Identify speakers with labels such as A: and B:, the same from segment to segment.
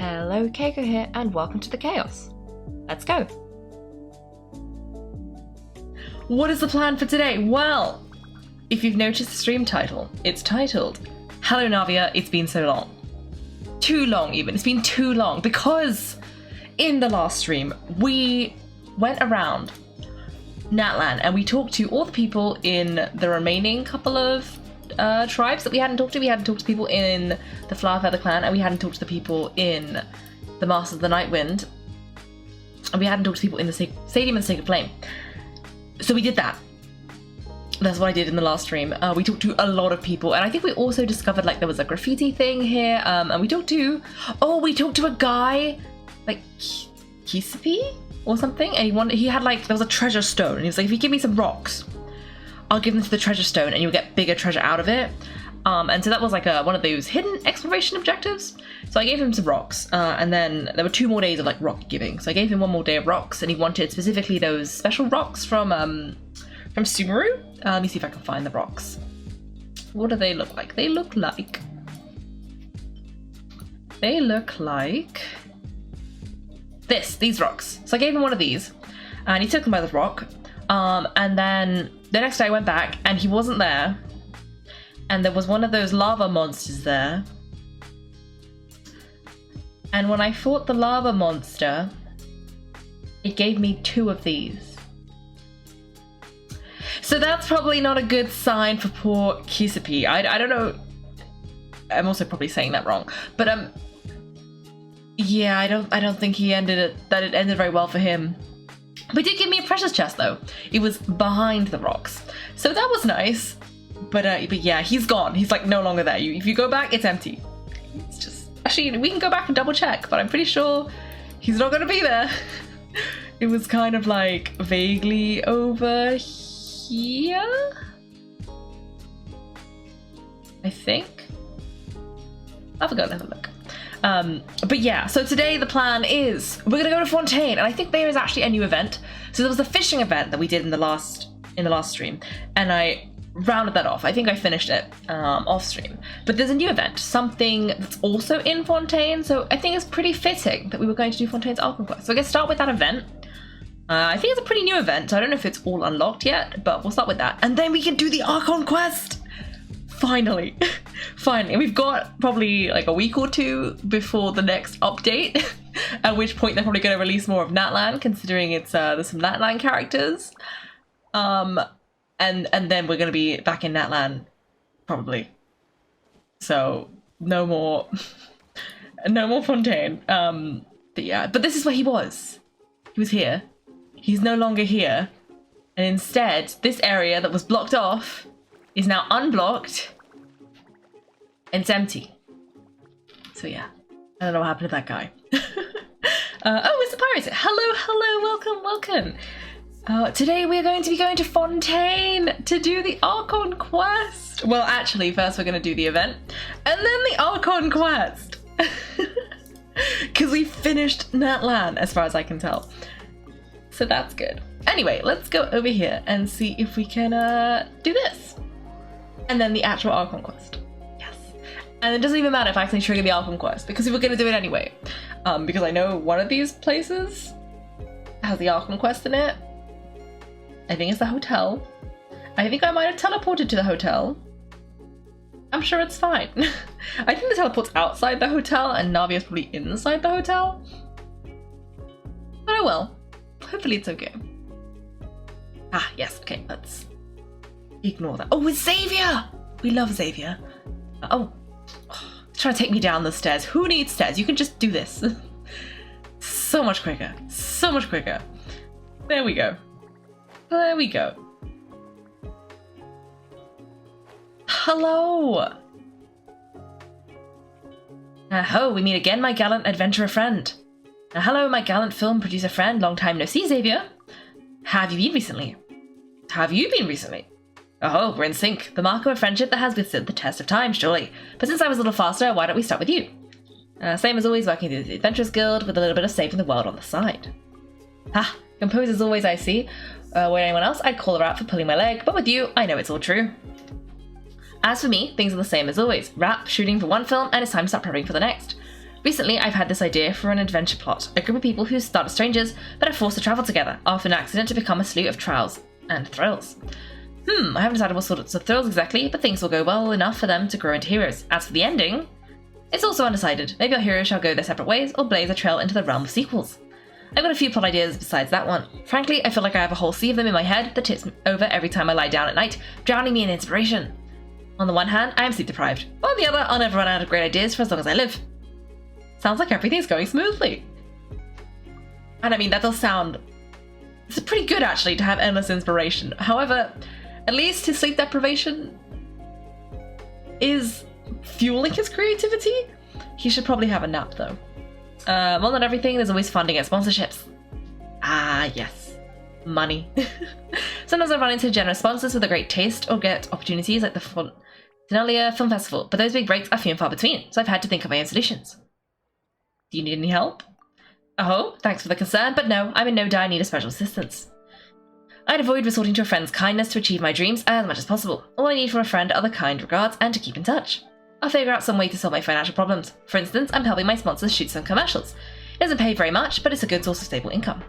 A: Hello, Kaiko here, and welcome to the chaos. Let's go. What is the plan for today? Well, if you've noticed the stream title, it's titled, Hello Navia, it's been so long. Too long even, it's been too long, because in the last stream, we went around Natlan and we talked to all the people in the remaining couple of tribes that we hadn't talked to. We hadn't talked to people in the Flower Feather clan, and we hadn't talked to the people in the Masters of the Night Wind, and we hadn't talked to people in the Stadium and the Sacred Flame. So we did that. That's what I did in the last stream. We talked to a lot of people, and I think we also discovered like there was a graffiti thing here, and we talked to a guy like Kissipi or something, and he had like, there was a treasure stone, and he was like, if you give me some rocks, I'll give them to the treasure stone and you'll get bigger treasure out of it. And so that was like one of those hidden exploration objectives. So I gave him some rocks, and then there were 2 more days of like rock giving. So I gave him 1 more day of rocks, and he wanted specifically those special rocks from Sumeru. Let me see if I can find the rocks. What do they look like? They look like these rocks. So I gave him 1 of these, and he took them by the rock. And then the next day I went back and he wasn't there, and there was one of those lava monsters there. And when I fought the lava monster, it gave me 2 of these. So that's probably not a good sign for poor Kissipi. I don't know. I'm also probably saying that wrong, but yeah, I don't think it ended very well for him. But he did give me a precious chest though. It was behind the rocks, so that was nice. But yeah, he's gone. He's like no longer there. If you go back, it's empty. It's just, actually, we can go back and double check, but I'm pretty sure he's not gonna be there. It was kind of like vaguely over here, I think. I'll have to go and have a look. But yeah, so today the plan is we're gonna go to Fontaine, and I think there is actually a new event. So there was a fishing event that we did in the last stream, and I rounded that off. I think I finished it off stream. But there's a new event, something that's also in Fontaine, so I think it's pretty fitting that we were going to do Fontaine's Archon Quest. So we're gonna start with that event. I think it's a pretty new event, so I don't know if it's all unlocked yet, but we'll start with that. And then we can do the Archon Quest! Finally. Finally. We've got probably like a week or 2 before the next update, at which point they're probably going to release more of Natlan, considering it's there's some Natlan characters. And then we're going to be back in Natlan, probably. So, no more Fontaine. But yeah, but this is where he was. He was here. He's no longer here. And instead, this area that was blocked off is now unblocked, and it's empty. So yeah, I don't know what happened to that guy. Oh, it's the pirates. Hello, welcome. Today we're going to be going to Fontaine to do the Archon Quest. Well, actually, first we're going to do the event, and then the Archon Quest. Because we finished Natlan, as far as I can tell. So that's good. Anyway, let's go over here and see if we can do this. And then the actual Archon Quest. Yes. And it doesn't even matter if I actually trigger the Archon Quest, because we were going to do it anyway. Because I know one of these places has the Archon Quest in it. I think it's the hotel. I think I might have teleported to the hotel. I'm sure it's fine. I think the teleport's outside the hotel and Navia's probably inside the hotel. But oh well. Hopefully it's okay. Ah, yes, okay, let's ignore that. Oh, it's Xavier! We love Xavier. Trying to take me down the stairs. Who needs stairs? You can just do this. So much quicker. So much quicker. There we go. There we go. Hello! Ho, we meet again, my gallant adventurer friend. Hello, my gallant film producer friend. Long time no see, Xavier. How have you been recently? How have you been recently? Oh, we're in sync. The mark of a friendship that has withstood the test of time, surely. But since I was a little faster, why don't we start with you? Same as always, working through the Adventurers Guild with a little bit of saving the world on the side. Ha! Composed as always, I see. Were anyone else, I'd call her out for pulling my leg, but with you, I know it's all true. As for me, things are the same as always. Wrap, shooting for one film, and it's time to start prepping for the next. Recently, I've had this idea for an adventure plot. A group of people who start as strangers, but are forced to travel together, after an accident to become a slew of trials and thrills. I haven't decided what sorts of thrills exactly, but things will go well enough for them to grow into heroes. As for the ending, it's also undecided. Maybe our heroes shall go their separate ways, or blaze a trail into the realm of sequels. I've got a few plot ideas besides that one. Frankly, I feel like I have a whole sea of them in my head that tips over every time I lie down at night, drowning me in inspiration. On the one hand, I am sleep deprived. On the other, I'll never run out of great ideas for as long as I live. Sounds like everything's going smoothly. And I mean, that does sound... It's pretty good, actually, to have endless inspiration. However, at least his sleep deprivation is fueling his creativity. He should probably have a nap, though. More than everything, there's always funding at sponsorships. Ah, yes. Money. Sometimes I run into generous sponsors with a great taste or get opportunities like the Finalia Film Festival, but those big breaks are few and far between, so I've had to think of my own solutions. Do you need any help? Oh, thanks for the concern, but no, I'm in no dire need of special assistance. I'd avoid resorting to a friend's kindness to achieve my dreams as much as possible. All I need from a friend are the kind regards and to keep in touch. I'll figure out some way to solve my financial problems. For instance, I'm helping my sponsors shoot some commercials. It doesn't pay very much, but it's a good source of stable income.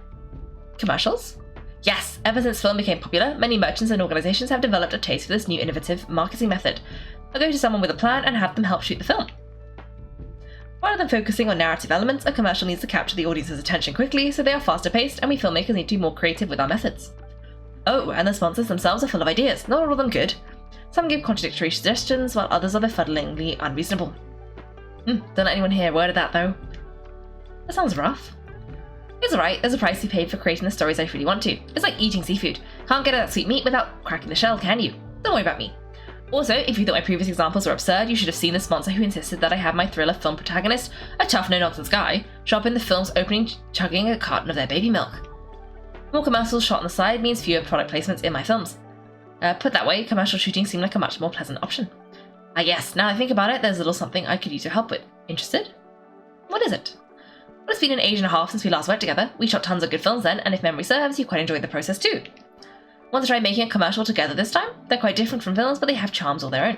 A: Commercials? Yes, ever since film became popular, many merchants and organizations have developed a taste for this new innovative marketing method. I'll go to someone with a plan and have them help shoot the film. Rather than focusing on narrative elements, a commercial needs to capture the audience's attention quickly, so they are faster paced, and we filmmakers need to be more creative with our methods. Oh, and the sponsors themselves are full of ideas, not all of them good. Some give contradictory suggestions, while others are befuddlingly unreasonable. Don't let anyone hear a word of that, though. That sounds rough. It's alright, there's a price to be paid for creating the stories I really want to. It's like eating seafood. Can't get at that sweet meat without cracking the shell, can you? Don't worry about me. Also, if you thought my previous examples were absurd, you should have seen the sponsor who insisted that I have my thriller film protagonist, a tough no-nonsense guy, show up in the film's opening chugging a carton of their baby milk. More commercials shot on the side means fewer product placements in my films. Put that way, commercial shooting seemed like a much more pleasant option. Ah yes, now I think about it, there's a little something I could use your help with. Interested? What is it? Well, it's been an age and a half since we last worked together. We shot tons of good films then, and if memory serves, you quite enjoyed the process too. Want to try making a commercial together this time? They're quite different from films, but they have charms all their own.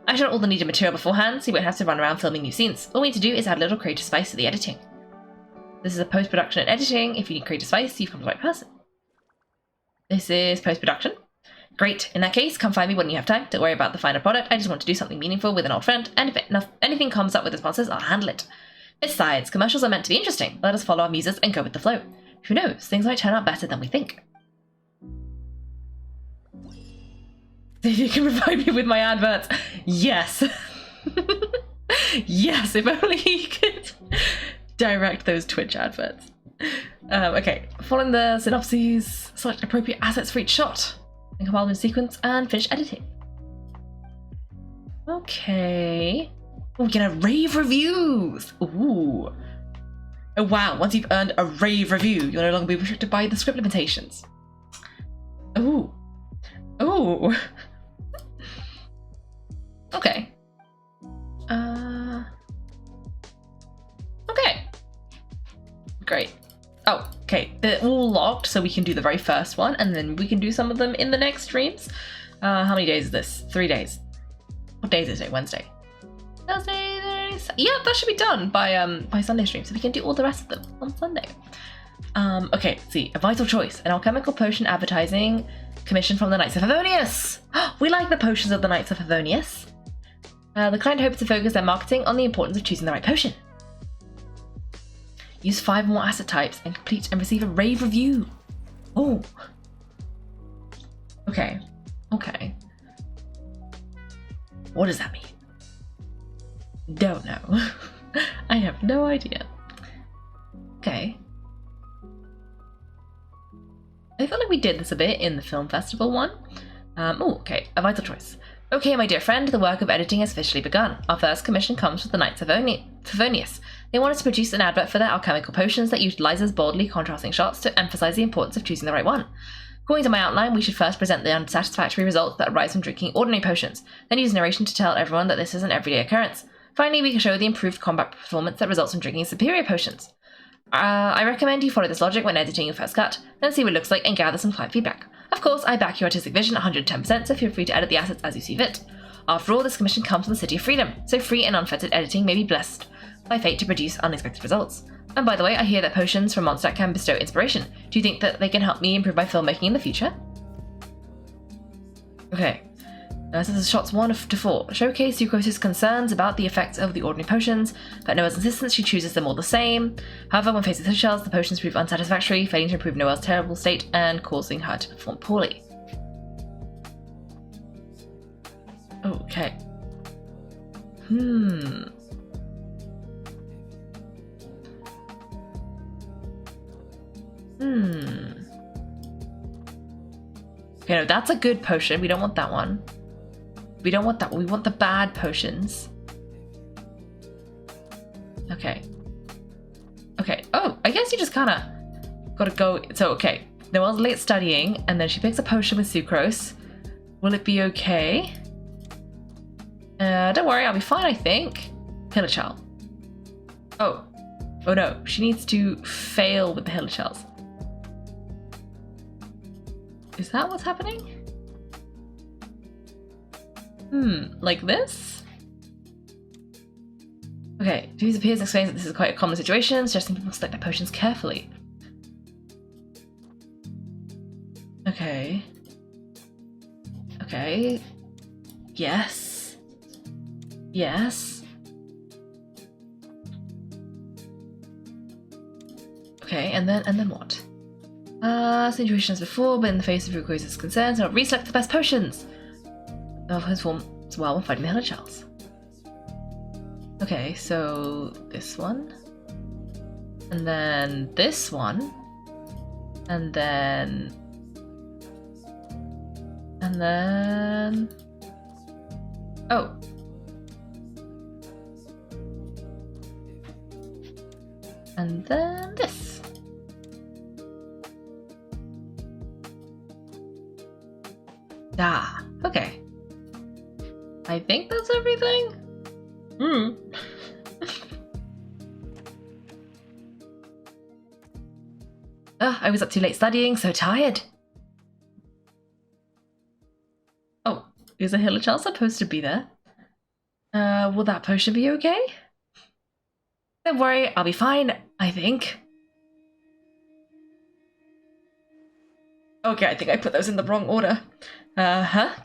A: I shot all the needed material beforehand, so you won't have to run around filming new scenes. All we need to do is add a little creative spice to the editing. This is a post-production and editing. If you need creative spice, you've come to the right person. This is post-production. Great. In that case, come find me when you have time. Don't worry about the final product. I just want to do something meaningful with an old friend, and if anything comes up with the sponsors, I'll handle it. Besides, commercials are meant to be interesting. Let us follow our muses and go with the flow. Who knows? Things might turn out better than we think. If you can provide me with my adverts. Yes. Yes, if only he could direct those Twitch adverts. Okay, following the synopses, select appropriate assets for each shot, and compile them in sequence, and finish editing. Okay. Oh, we get a rave reviews. Ooh. Oh wow, once you've earned a rave review, you'll no longer be restricted by the script limitations. Ooh. Ooh. Okay. Okay. Great. Oh, okay. They're all locked, so we can do the very first one, and then we can do some of them in the next streams. How many days is this? 3 days. What day is it today? Wednesday. Thursday, Thursday. Yeah, that should be done by Sunday stream, so we can do all the rest of them on Sunday. Okay, let's see. A vital choice. An alchemical potion advertising commission from the Knights of Favonius. We like the potions of the Knights of Favonius. The client hopes to focus their marketing on the importance of choosing the right potion. Use 5 more asset types and complete and receive a rave review. Oh. Okay. Okay. What does that mean? Don't know. I have no idea. Okay. I feel like we did this a bit in the film festival one. Oh, okay. A vital choice. Okay, my dear friend, the work of editing has officially begun. Our first commission comes from the Knights of Favonius. They want us to produce an advert for their alchemical potions that utilizes boldly contrasting shots to emphasize the importance of choosing the right one. According to my outline, we should first present the unsatisfactory results that arise from drinking ordinary potions, then use narration to tell everyone that this is an everyday occurrence. Finally, we can show the improved combat performance that results from drinking superior potions. I recommend you follow this logic when editing your first cut, then see what it looks like and gather some client feedback. Of course, I back your artistic vision 110%, so feel free to edit the assets as you see fit. After all, this commission comes from the City of Freedom, so free and unfettered editing may be blessed by fate to produce unexpected results. And by the way, I hear that potions from Mondstadt can bestow inspiration. Do you think that they can help me improve my filmmaking in the future? Okay. This is shots 1 to 4. Showcase Sucrose's concerns about the effects of the ordinary potions, but Noelle's insistence she chooses them all the same. However, when faced with shells, the potions prove unsatisfactory, failing to improve Noelle's terrible state and causing her to perform poorly. Okay. Okay, no, that's a good potion. We don't want that one. We don't want that one. We want the bad potions. Okay. Okay. Oh, I guess you just kind of gotta go. So, okay. Noelle's late studying, and then she picks a potion with sucrose. Will it be okay? Don't worry, I'll be fine, I think. Hilichurl. Oh. Oh no, she needs to fail with the Hilichurls. Is that what's happening? Like this? Okay, Louise appears and explains that this is quite a common situation, suggesting people select their potions carefully. Okay. Okay. Yes. Yes. Okay, and then what? Situation as before, but in the face of Rukoi's concerns, I'll reselect the best potions of his form as well when fighting the Hilichurls. Okay, so this one, and then this one, and then oh, and then this. Ah, okay. I think that's everything. I was up too late studying, so tired. Oh, is a Hilichurl supposed to be there? Will that potion be okay? Don't worry, I'll be fine, I think. Okay, I think I put those in the wrong order.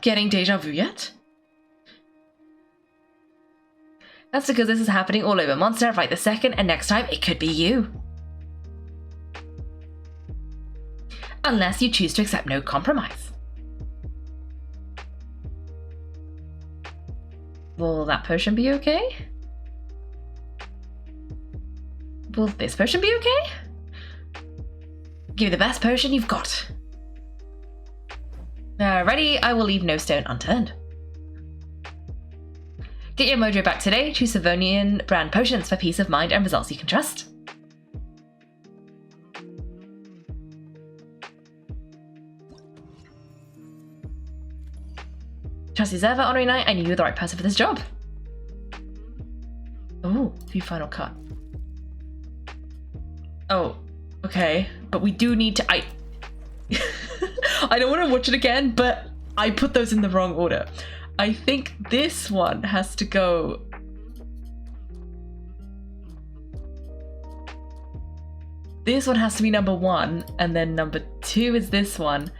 A: Getting deja vu yet? That's because this is happening all over Mondstadt right this second, and next time it could be you. Unless you choose to accept no compromise. Will that potion be okay? Will this potion be okay? Give me the best potion you've got. Ready? I will leave no stone unturned. Get your mojo back today. Choose Savonian brand potions for peace of mind and results you can trust. Trust as ever, Honorary Knight. I knew you were the right person for this job. Oh, view final cut. Oh, okay. But we do need to... I don't want to watch it again, but I put those in the wrong order. I think this one has to go... This one has to be number 1, and then number 2 is this one,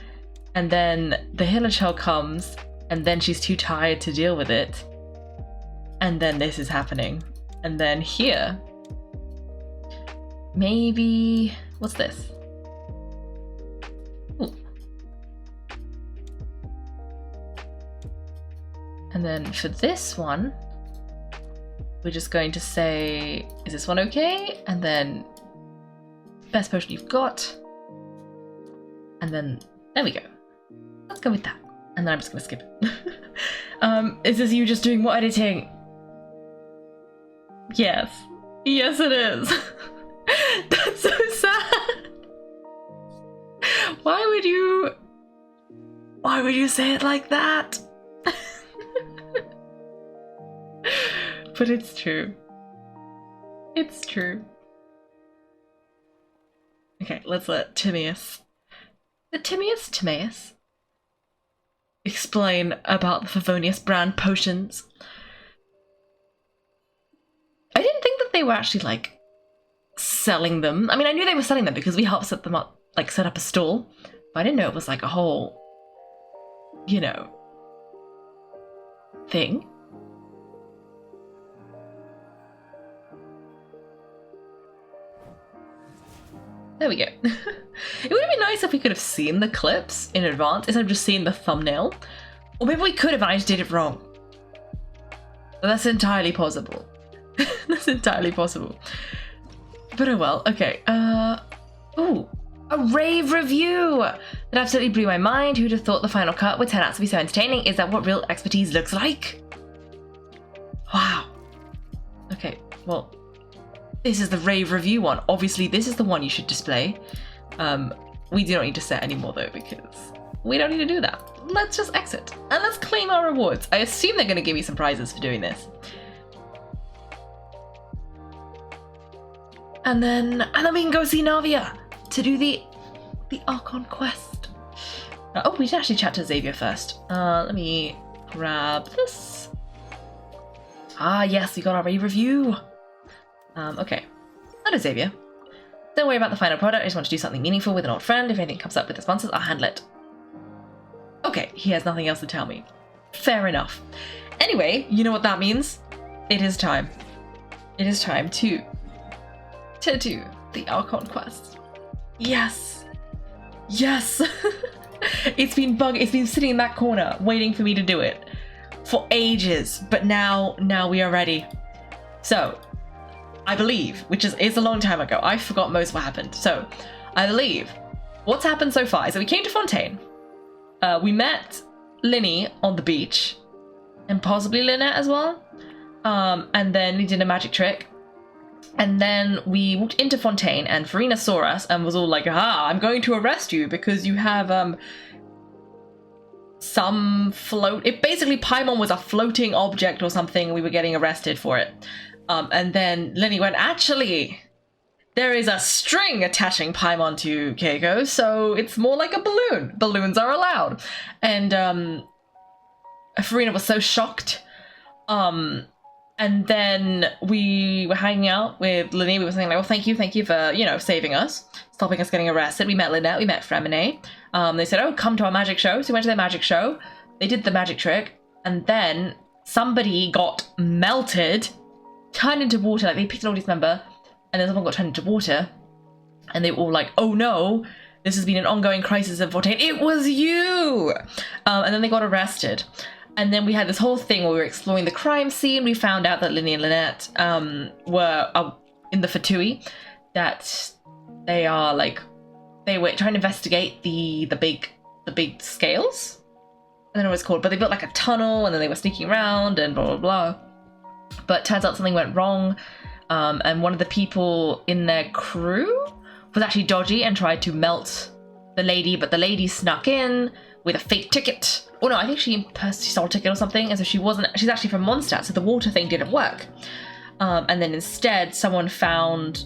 A: and then the Hilichurl comes, and then she's too tired to deal with it, and then this is happening. And then here... Maybe... What's this? Ooh. And then for this one, we're just going to say, is this one okay? And then best potion you've got. And then, there we go. Let's go with that. And then I'm just going to skip it. Is this you just doing more editing? Yes. Yes, it is. That's so sad. Why would you say it like that? But it's true. It's true. Okay, let's let Timaeus explain about the Favonius brand potions. I didn't think that they they were actually, like, selling them. I mean, I knew they were selling them because we helped set them up, like, set up a stall. But I didn't know it was, like, a whole, you know, thing. There we go. It would have been nice if we could have seen the clips in advance instead of just seeing the thumbnail. Or maybe we could have and I just did it wrong. But that's entirely possible. That's entirely possible. But oh well, okay. Ooh, a rave review! That absolutely blew my mind. Who'd have thought the final cut would turn out to be so entertaining? Is that what real expertise looks like? Wow. Okay, well, this is the rave review one. Obviously, this is the one you should display. We do not need to set anymore though, because we don't need to do that. Let's just exit and let's claim our rewards. I assume they're going to give me some prizes for doing this. And then we can go see Navia to do the Archon quest. Oh, we should actually chat to Xavier first. Let me grab this. Ah, yes, we got our rave review. Okay. Hello, Xavier. Don't worry about the final product. I just want to do something meaningful with an old friend. If anything comes up with the sponsors, I'll handle it. Okay, he has nothing else to tell me. Fair enough. Anyway, you know what that means? It is time. It is time to do the Archon quest. Yes. Yes. It's been sitting in that corner waiting for me to do it for ages, but now we are ready. So, I believe, which is a long time ago. I forgot most of what happened. So, I believe what's happened so far is that we came to Fontaine. We met Linny on the beach, and possibly Lynette as well. And then we did a magic trick. And then we walked into Fontaine, and Farina saw us and was all like, "Ah, I'm going to arrest you because you have some float." It basically, Paimon was a floating object or something, and we were getting arrested for it. And then Linny went, "Actually, there is a string attaching Paimon to Kaiko, so it's more like a balloon. Balloons are allowed." And Farina was so shocked. And then we were hanging out with Linny. We were saying like, "Well, thank you for, you know, saving us, stopping us getting arrested." We met Lynette, we met Fremine. They said, "Oh, come to our magic show." So we went to their magic show. They did the magic trick, and then somebody got melted, turned into water. Like, they picked an audience member, and then someone got turned into water, and they were all like, "Oh no, this has been an ongoing crisis in Fontaine. It was you!" And then they got arrested. And then we had this whole thing where we were exploring the crime scene. We found out that Linny and Lynette were in the Fatui, that they were trying to investigate the big scales. I don't know what it's called, but they built like a tunnel, and then they were sneaking around and blah blah blah. But turns out something went wrong, and one of the people in their crew was actually dodgy and tried to melt the lady, but the lady snuck in with a fake ticket. Oh no, I think she stole a ticket or something, and so she's actually from Mondstadt, so the water thing didn't work. And then instead, someone found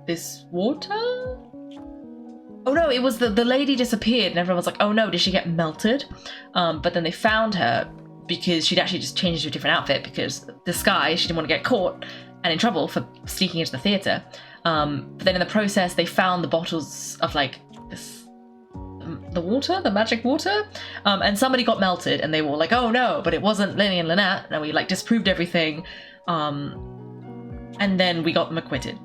A: this water? Oh no, it was the lady disappeared, and everyone was like, "Oh no, did she get melted?" But then they found her because she'd actually just changed to a different outfit, because disguise, she didn't want to get caught and in trouble for sneaking into the theatre. But then in the process, they found the bottles of like the water, the magic water, and somebody got melted, and they were like, "Oh no," but it wasn't Linny and Lynette, and we like disproved everything, and then we got them acquitted,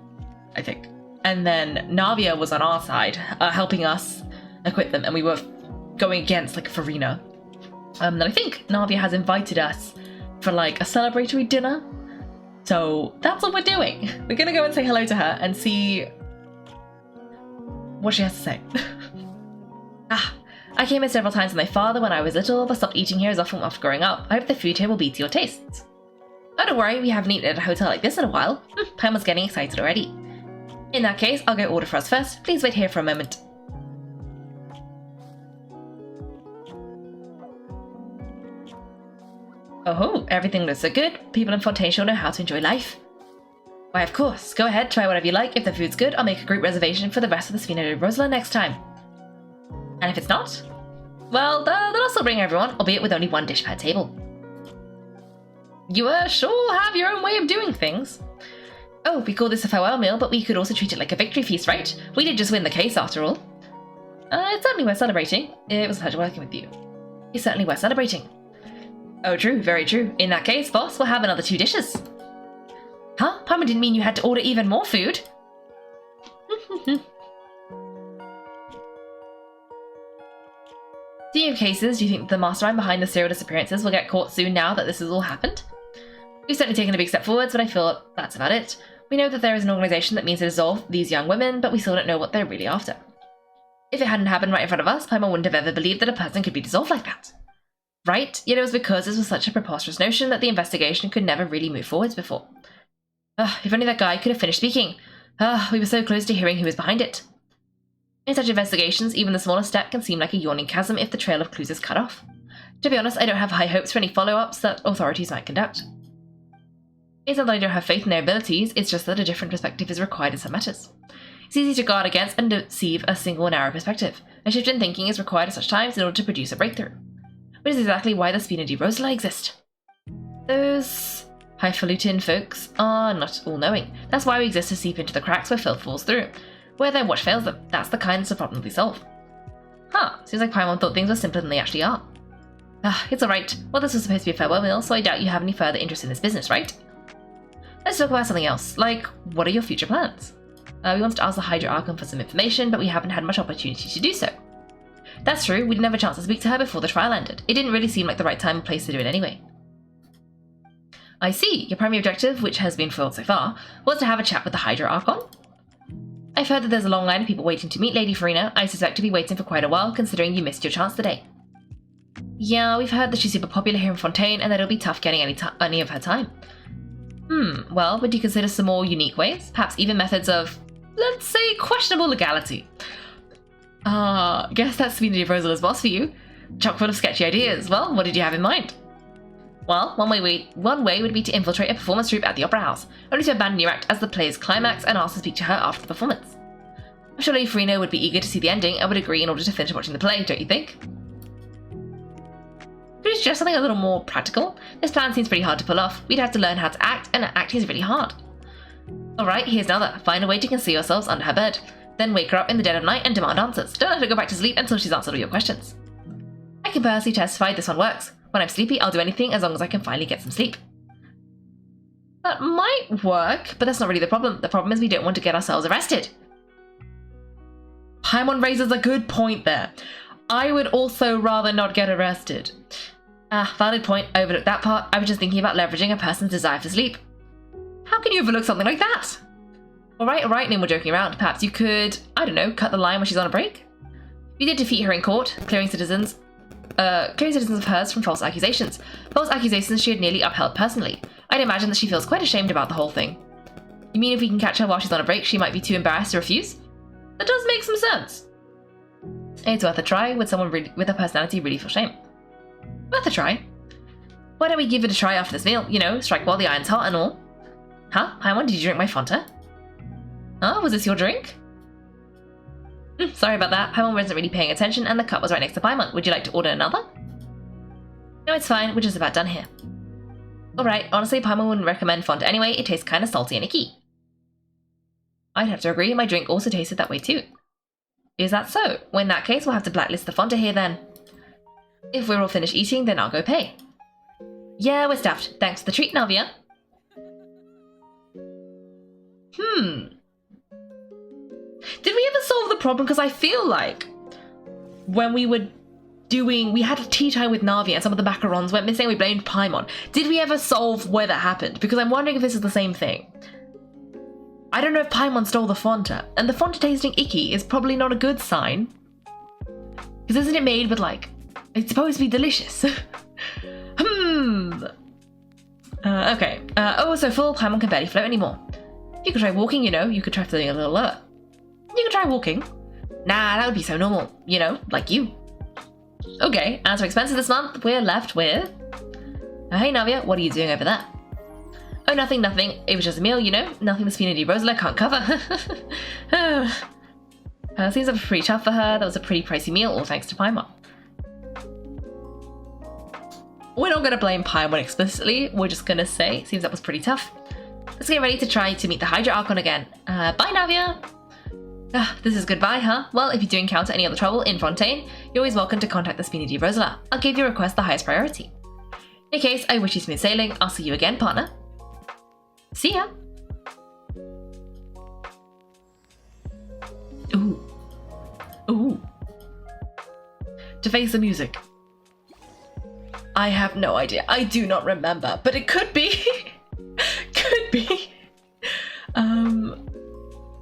A: I think. And then Navia was on our side, helping us acquit them, and we were going against like Farina. And I think Navia has invited us for like a celebratory dinner, so that's what we're doing. We're gonna go and say hello to her and see what she has to say. I came here several times with my father when I was little, but stopped eating here as often after growing up. I hope the food here will be to your tastes. Oh, don't worry, we haven't eaten at a hotel like this in a while. Pam getting excited already. In that case, I'll go order for us first. Please wait here for a moment. Oh, everything looks so good. People in Fontaine sure know how to enjoy life. Why, of course. Go ahead, try whatever you like. If the food's good, I'll make a group reservation for the rest of the Sfina de Rosala next time. And if it's not, well, then I'll still bring everyone, albeit with only one dish per table. You sure have your own way of doing things. Oh, we call this a farewell meal, but we could also treat it like a victory feast, right? We did just win the case after all. It's certainly worth celebrating. It was a pleasure working with you. It's certainly worth celebrating. Oh, true, very true. In that case, boss, we'll have another 2 dishes. Huh? Paimon didn't mean you had to order even more food. Speaking of cases, do you think the mastermind behind the serial disappearances will get caught soon now that this has all happened? We've certainly taken a big step forwards, but I feel that's about it. We know that there is an organisation that means to dissolve these young women, but we still don't know what they're really after. If it hadn't happened right in front of us, Paimon wouldn't have ever believed that a person could be dissolved like that. Right? Yet it was because this was such a preposterous notion that the investigation could never really move forwards before. If only that guy could have finished speaking. We were so close to hearing who was behind it. In such investigations, even the smallest step can seem like a yawning chasm if the trail of clues is cut off. To be honest, I don't have high hopes for any follow-ups that authorities might conduct. It's not that I don't have faith in their abilities, it's just that a different perspective is required in some matters. It's easy to guard against and deceive a single narrow perspective. A shift in thinking is required at such times in order to produce a breakthrough. Which is exactly why the Spina di Rosula exist. Those highfalutin folks are not all-knowing. That's why we exist, to seep into the cracks where filth falls through. Where their watch fails them. That's the kinds of problems we solve. Seems like Paimon thought things were simpler than they actually are. It's alright. Well, this was supposed to be a farewell meal, so I doubt you have any further interest in this business, right? Let's talk about something else. Like, what are your future plans? We wanted to ask the Hydra Archon for some information, but we haven't had much opportunity to do so. That's true, we didn't have a chance to speak to her before the trial ended. It didn't really seem like the right time or place to do it anyway. I see. Your primary objective, which has been fulfilled so far, was to have a chat with the Hydra Archon? I've heard that there's a long line of people waiting to meet Lady Farina. I suspect to be waiting for quite a while, considering you missed your chance today. Yeah, we've heard that she's super popular here in Fontaine, and that it'll be tough getting any of her time. Well, would you consider some more unique ways? Perhaps even methods of, let's say, questionable legality? Guess that's Spina di Rosula's boss for you. Chock full of sketchy ideas. Well, what did you have in mind? Well, one way would be to infiltrate a performance troupe at the Opera House, only to abandon your act as the play's climax and ask to speak to her after the performance. I'm sure Lady Farina would be eager to see the ending and would agree in order to finish watching the play, don't you think? Could you suggest something a little more practical? This plan seems pretty hard to pull off. We'd have to learn how to act, and acting is really hard. Alright, here's another. Find a way to conceal yourselves under her bed. Then wake her up in the dead of night and demand answers. Don't let her go back to sleep until she's answered all your questions. I can personally testify this one works. When I'm sleepy, I'll do anything as long as I can finally get some sleep. That might work, but that's not really the problem. The problem is we don't want to get ourselves arrested. Paimon raises a good point there. I would also rather not get arrested. Valid point. I overlooked that part. I was just thinking about leveraging a person's desire for sleep. How can you overlook something like that? Alright, no more joking around. Perhaps you could, I don't know, cut the line when she's on a break? You did defeat her in court, clearing citizens of hers from false accusations. False accusations she had nearly upheld personally. I'd imagine that she feels quite ashamed about the whole thing. You mean if we can catch her while she's on a break, she might be too embarrassed to refuse? That does make some sense. It's worth a try. Would someone with a personality really feel shame? Worth a try. Why don't we give it a try after this meal? You know, strike while the iron's hot and all. Paimon, did you drink my Fanta? Was this your drink? Sorry about that. Paimon wasn't really paying attention and the cup was right next to Paimon. Would you like to order another? No, it's fine. We're just about done here. Alright, honestly, Paimon wouldn't recommend Fanta anyway. It tastes kind of salty and icky. I'd have to agree. My drink also tasted that way too. Is that so? Well, in that case, we'll have to blacklist the Fanta here then. If we're all finished eating, then I'll go pay. Yeah, we're stuffed. Thanks for the treat, Navia. Did we ever solve the problem? Because I feel like when we had a tea time with Navia and some of the macarons went missing, we blamed Paimon. Did we ever solve where that happened? Because I'm wondering if this is the same thing. I don't know if Paimon stole the Fanta, and the Fanta tasting icky is probably not a good sign. Because isn't it made with it's supposed to be delicious. Okay. So full, Paimon can barely float anymore. You could try walking, you could try floating a little lower. You could try walking. Nah, that would be so normal, like you. Okay, as for expenses this month, we're left with... hey Navia, what are you doing over there? Oh, nothing. It was just a meal, Nothing the Spina di Rosula can't cover. Seems like pretty tough for her. That was a pretty pricey meal, all thanks to Paimon. We're not going to blame Paimon explicitly. We're just going to say, seems that was pretty tough. let's get ready to try to meet the Hydra Archon again. Bye, Navia! This is goodbye, huh? Well, if you do encounter any other trouble in Fontaine, you're always welcome to contact the Speedy Rosala. I'll give your request the highest priority. In case, I wish you smooth sailing. I'll see you again, partner. See ya! Ooh. Ooh. To face the music. I have no idea. I do not remember, but it could be. Could be.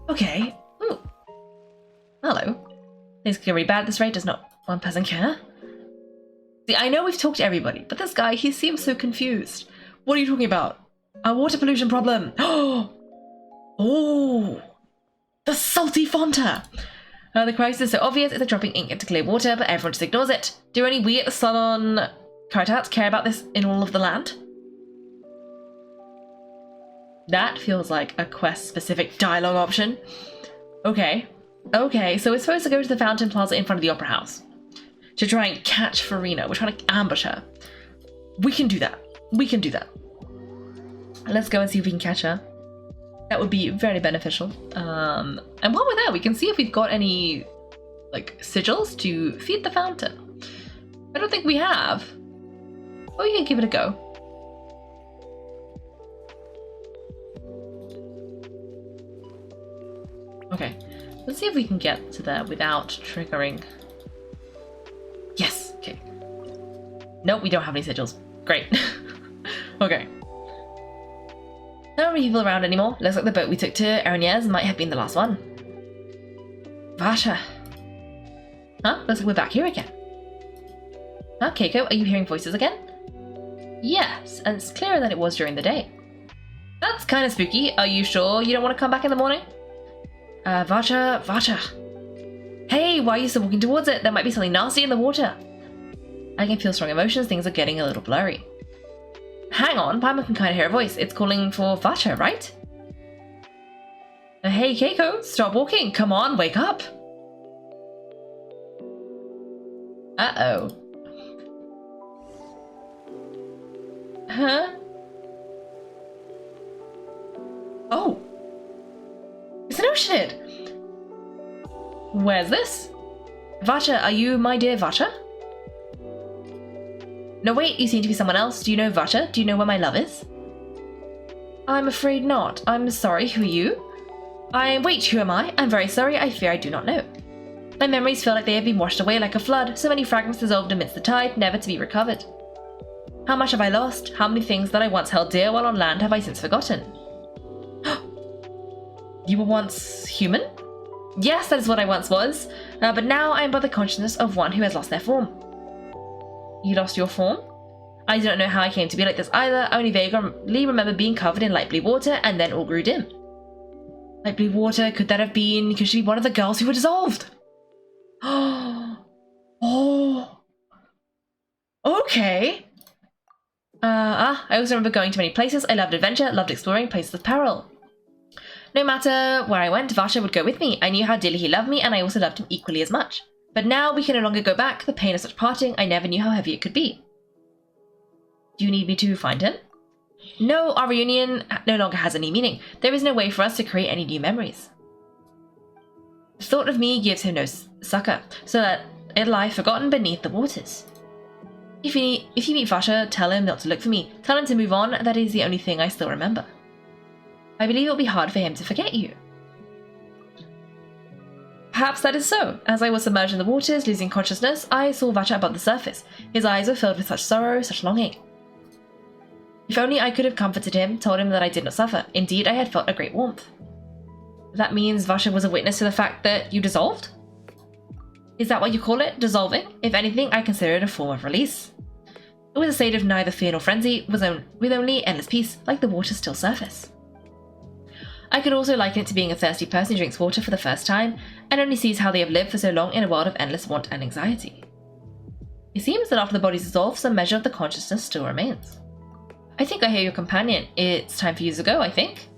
A: Okay. Ooh. Hello. Things could go really bad at this rate. Does not one person care? See, I know we've talked to everybody, but this guy, he seems so confused. What are you talking about? A water pollution problem. Oh, the salty Fonta. The crisis is so obvious, it's like dropping ink into clear water, but everyone just ignores it. Do only we at the Salon Caritats care about this in all of the land? That feels like a quest-specific dialogue option. Okay. Okay, so we're supposed to go to the Fountain Plaza in front of the Opera House to try and catch Farina. We're trying to ambush her. We can do that. We can do that. Let's go and see if we can catch her. That would be very beneficial. And while we're there, we can see if we've got any, like, sigils to feed the fountain. I don't think we have. But we can give it a go. Okay. Let's see if we can get to there without triggering. Yes! Okay. Nope, we don't have any sigils. Great. Okay. Not many people around anymore. Looks like the boat we took to Araniez might have been the last one. Vasha. Huh? Looks like we're back here again. Huh, Kaiko, are you hearing voices again? Yes, and it's clearer than it was during the day. That's kind of spooky. Are you sure you don't want to come back in the morning? Vasha. Hey, why are you still walking towards it? There might be something nasty in the water. I can feel strong emotions. Things are getting a little blurry. Hang on, Paimon can kind of hear a voice. It's calling for Vasha, right? Hey, Kaiko, stop walking. Come on, wake up. Uh-oh. Huh? Oh. It's an oceanid. Where's this? Vasha, are you my dear Vasha? No, wait, you seem to be someone else. Do you know Vasha? Do you know where my love is? I'm afraid not. I'm sorry, who are you? Wait, who am I? I'm very sorry, I fear I do not know. My memories feel like they have been washed away like a flood, so many fragments dissolved amidst the tide, never to be recovered. How much have I lost? How many things that I once held dear while on land have I since forgotten? You were once human? Yes, that is what I once was, but now I am but the consciousness of one who has lost their form. You lost your form? I do not know how I came to be like this either. I only vaguely remember being covered in light blue water and then all grew dim. Light blue water, could that have been? Could she be one of the girls who were dissolved? Oh. Okay. I also remember going to many places. I loved adventure, loved exploring places of peril. No matter where I went, Vasha would go with me. I knew how dearly he loved me, and I also loved him equally as much. But now we can no longer go back. The pain of such parting, I never knew how heavy it could be. Do you need me to find him? No, our reunion no longer has any meaning. There is no way for us to create any new memories. The thought of me gives him no succor, so that it'll lie forgotten beneath the waters. If you meet Vasha, tell him not to look for me. Tell him to move on. That is the only thing I still remember. I believe it'll be hard for him to forget you. Perhaps that is so. As I was submerged in the waters, losing consciousness, I saw Vasha above the surface. His eyes were filled with such sorrow, such longing. If only I could have comforted him, told him that I did not suffer. Indeed, I had felt a great warmth. That means Vasha was a witness to the fact that you dissolved? Is that what you call it? Dissolving? If anything, I consider it a form of release. It was a state of neither fear nor frenzy, with only endless peace, like the water's still surface. I could also liken it to being a thirsty person who drinks water for the first time, and only sees how they have lived for so long in a world of endless want and anxiety. It seems that after the bodies dissolve, some measure of the consciousness still remains. I think I hear your companion. It's time for you to go, I think.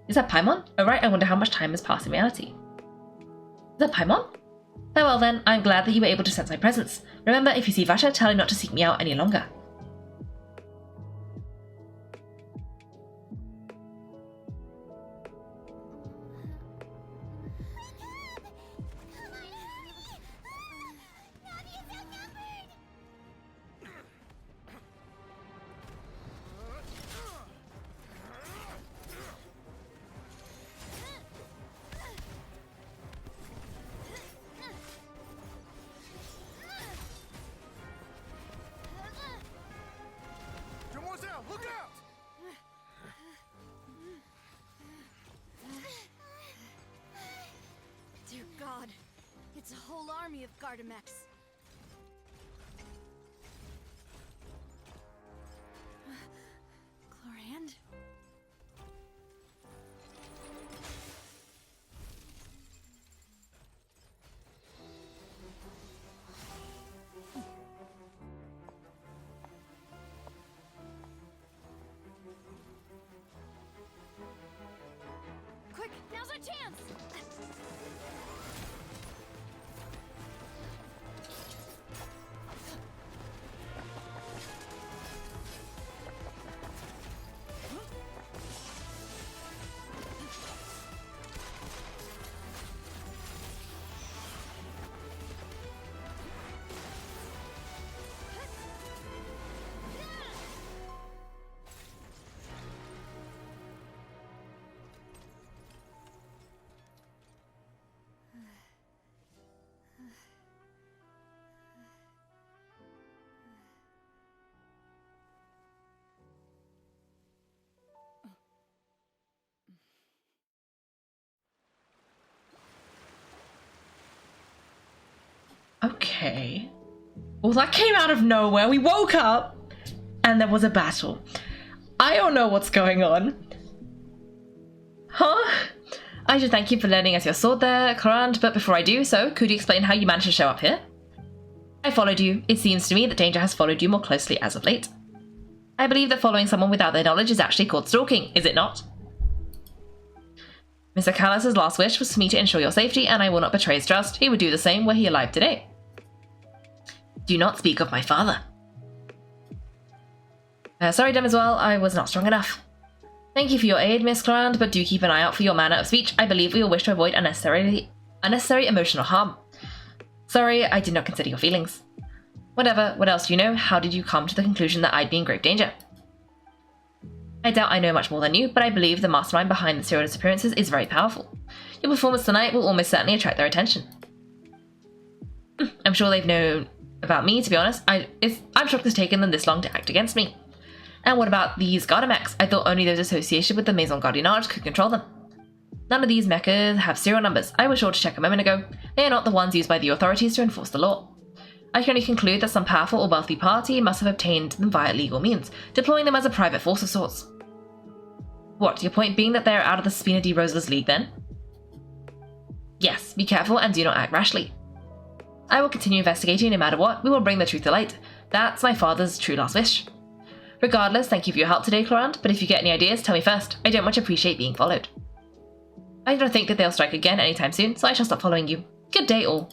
A: Is that Paimon? Oh right, I wonder how much time has passed in reality. Is that Paimon? Farewell then, I'm glad that you were able to sense my presence. Remember, if you see Vasha, tell him not to seek me out any longer.
B: It's a whole army of Gardemeks. Chlorand? Quick, now's our chance!
A: Okay. Well, that came out of nowhere. We woke up and there was a battle. I don't know what's going on. Huh? I should thank you for lending us your sword there, Chlorand, but before I do so, could you explain how you managed to show up here? I followed you. It seems to me that danger has followed you more closely as of late. I believe that following someone without their knowledge is actually called stalking, is it not? Mr. Callus's last wish was for me to ensure your safety, and I will not betray his trust. He would do the same were he alive today. Do not speak of my father. Sorry, Demoiselle, I was not strong enough. Thank you for your aid, Miss Chlorand, but do keep an eye out for your manner of speech. I believe we will wish to avoid unnecessary emotional harm. Sorry, I did not consider your feelings. Whatever, what else do you know? How did you come to the conclusion that I'd be in grave danger? I doubt I know much more than you, but I believe the mastermind behind the serial disappearances is very powerful. Your performance tonight will almost certainly attract their attention. I'm sure they've known about me, to be honest. I'm shocked it's taken them this long to act against me. And what about these Gardemeks? I thought only those associated with the Maison Gardiennage could control them. None of these mechas have serial numbers. I was sure to check a moment ago. They are not the ones used by the authorities to enforce the law. I can only conclude that some powerful or wealthy party must have obtained them via legal means, deploying them as a private force of sorts. What, your point being that they are out of the Spina di Rosala's league then? Yes, be careful and do not act rashly. I will continue investigating no matter what. We will bring the truth to light. That's my father's true last wish. Regardless, thank you for your help today, Chlorand, but if you get any ideas, tell me first. I don't much appreciate being followed. I don't think that they'll strike again anytime soon, so I shall stop following you. Good day, all.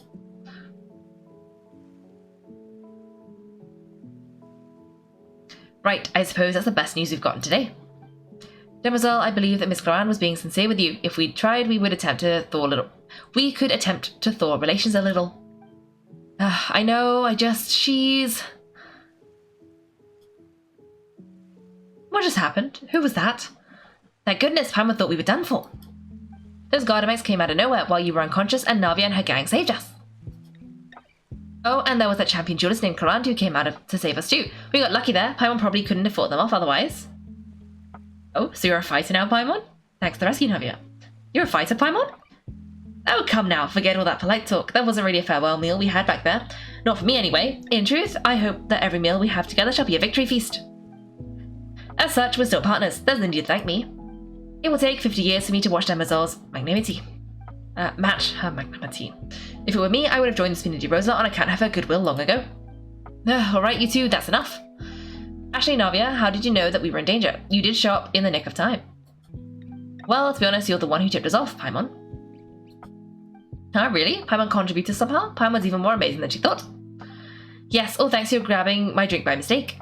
A: Right, I suppose that's the best news we've gotten today. Demoiselle, I believe that Miss Chlorand was being sincere with you. If we tried, we could attempt to thaw relations a little. I know, she's... What just happened? Who was that? Thank goodness, Paimon thought we were done for. Those Gardemeks came out of nowhere while you were unconscious and Navia and her gang saved us. Oh, and there was that champion duelist named Chlorand who came out to save us too. We got lucky there. Paimon probably couldn't have fought them off otherwise. Oh, so you're a fighter now, Paimon? Thanks for the rescue, Navia. You're a fighter, Paimon? Oh, come now, forget all that polite talk. That wasn't really a farewell meal we had back there. Not for me, anyway. In truth, I hope that every meal we have together shall be a victory feast. As such, we're still partners. There's no need to thank me. It will take 50 years for me to watch Demoiselle's magnanimity. Match her magnanimity. If it were me, I would have joined the Spina di Rosa on account of her goodwill long ago. Alright, you two, that's enough. Actually, Navia, how did you know that we were in danger? You did show up in the nick of time. Well, to be honest, you're the one who tipped us off, Paimon. Really? Paimon contributed somehow? Paimon's even more amazing than she thought. Yes, all thanks to you grabbing my drink by mistake.